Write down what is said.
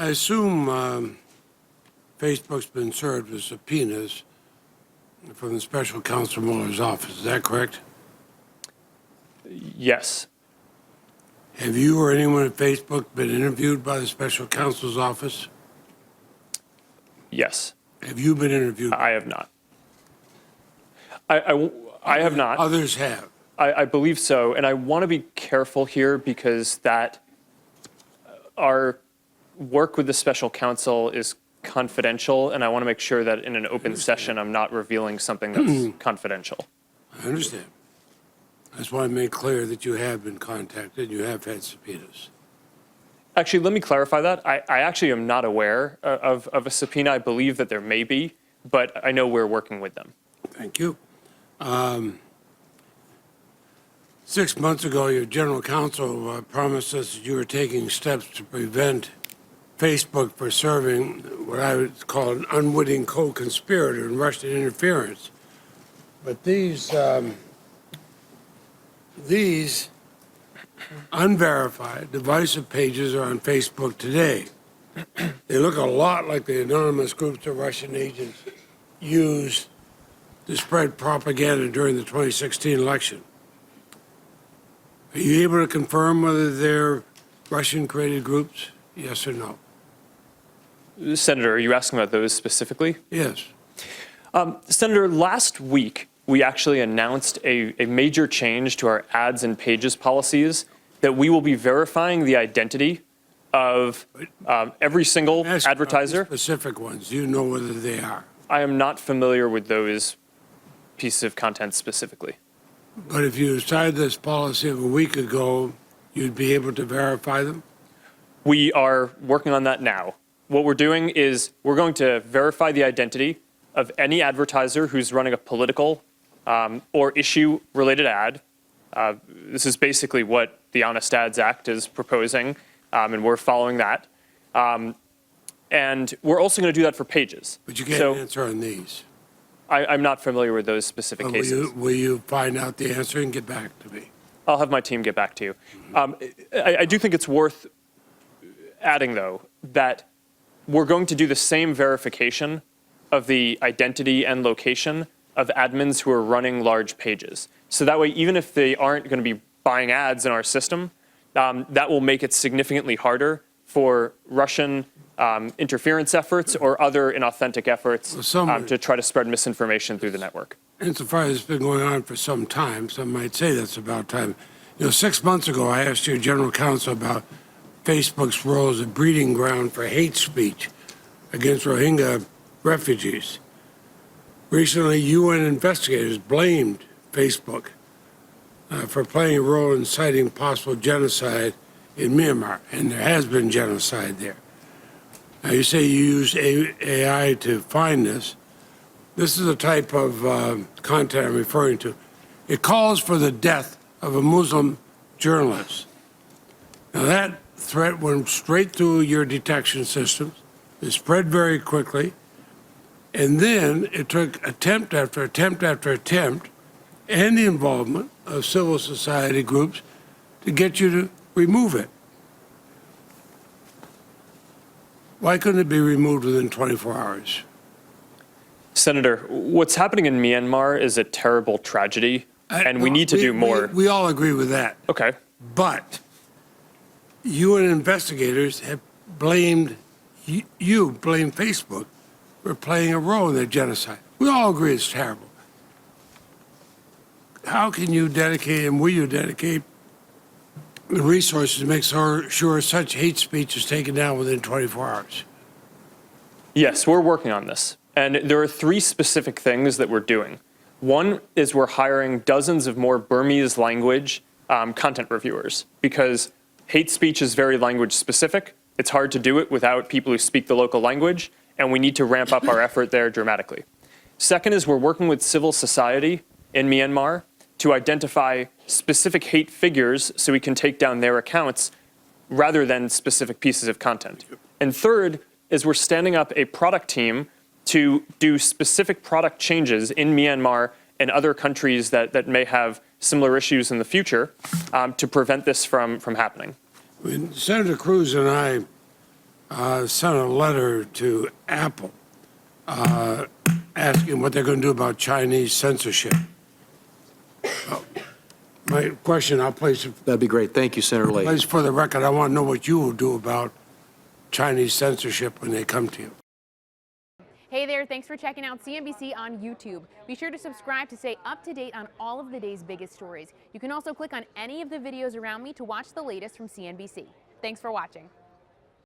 I assume Facebook's been served with subpoenas from the special counsel Mueller's office. Is that correct? Yes. Have you or anyone at Facebook been interviewed by the special counsel's office? Yes. Have you been interviewed? I have not. I have not. Others have. I believe so, and I want to be careful here because that our work with the special counsel is confidential, and I want to make sure that in an open session I'm not revealing something that's confidential. I understand. I just want to make clear that you have been contacted, you have had subpoenas. Actually, let me clarify that. I actually am not aware of a subpoena. I believe that there may be, but I know we're working with them. Thank you. 6 months ago, your general counsel promised us that you were taking steps to prevent Facebook from serving what I would call an unwitting co-conspirator in Russian interference. But these unverified divisive pages are on Facebook today. They look a lot like the anonymous groups of Russian agents used to spread propaganda during the 2016 election. Are you able to confirm whether they're Russian-created groups? Yes or no? Senator, are you asking about those specifically? Yes. Senator, last week we actually announced a major change to our ads and pages policies that we will be verifying the identity of every single advertiser. Specific ones. Do you know whether they are? I am not familiar with those pieces of content specifically. But if you decided this policy of a week ago, you'd be able to verify them? We are working on that now. What we're doing is we're going to verify the identity of any advertiser who's running a political or issue-related ad. This is basically what the Honest Ads Act is proposing, and we're following that. And we're also going to do that for pages. But you can't answer on these. I'm not familiar with those specific cases. Will you find out the answer and get back to me? I'll have my team get back to you. I do think it's worth adding, though, that we're going to do the same verification of the identity and location of admins who are running large pages. So that way, even if they aren't going to be buying ads in our system, that will make it significantly harder for Russian interference efforts or other inauthentic efforts to try to spread misinformation through the network. Insofar as it's been going on for some time, some might say that's about time. 6 months ago, I asked your general counsel about Facebook's role as a breeding ground for hate speech against Rohingya refugees. Recently, UN investigators blamed Facebook for playing a role in inciting possible genocide in Myanmar, and there has been genocide there. Now, you say you use AI to find this. This is the type of content I'm referring to. It calls for the death of a Muslim journalist. Now, that threat went straight through your detection systems. It spread very quickly. And then it took attempt after attempt after attempt and the involvement of civil society groups to get you to remove it. Why couldn't it be removed within 24 hours? Senator, what's happening in Myanmar is a terrible tragedy, and we need to do more. We all agree with that. Okay. But UN investigators have blamed, you blame Facebook for playing a role in the genocide. We all agree it's terrible. How can you dedicate, and will you dedicate, the resources to make sure such hate speech is taken down within 24 hours? Yes, we're working on this. And there are 3 specific things that we're doing. One is we're hiring dozens of more Burmese language content reviewers because hate speech is very language specific. It's hard to do it without people who speak the local language, and we need to ramp up our effort there dramatically. Second is we're working with civil society in Myanmar to identify specific hate figures so we can take down their accounts rather than specific pieces of content. And third is we're standing up a product team to do specific product changes in Myanmar and other countries that may have similar issues in the future to prevent this from happening. When Senator Cruz and I sent a letter to Apple asking what they're going to do about Chinese censorship. My question, I'll place it That'd be great. Thank you, Senator Leahy. place for the record. I want to know what you will do about Chinese censorship when they come to you. Hey there, thanks for checking out CNBC on YouTube. Be sure to subscribe to stay up to date on all of the day's biggest stories. You can also click on any of the videos around me to watch the latest from CNBC. Thanks for watching.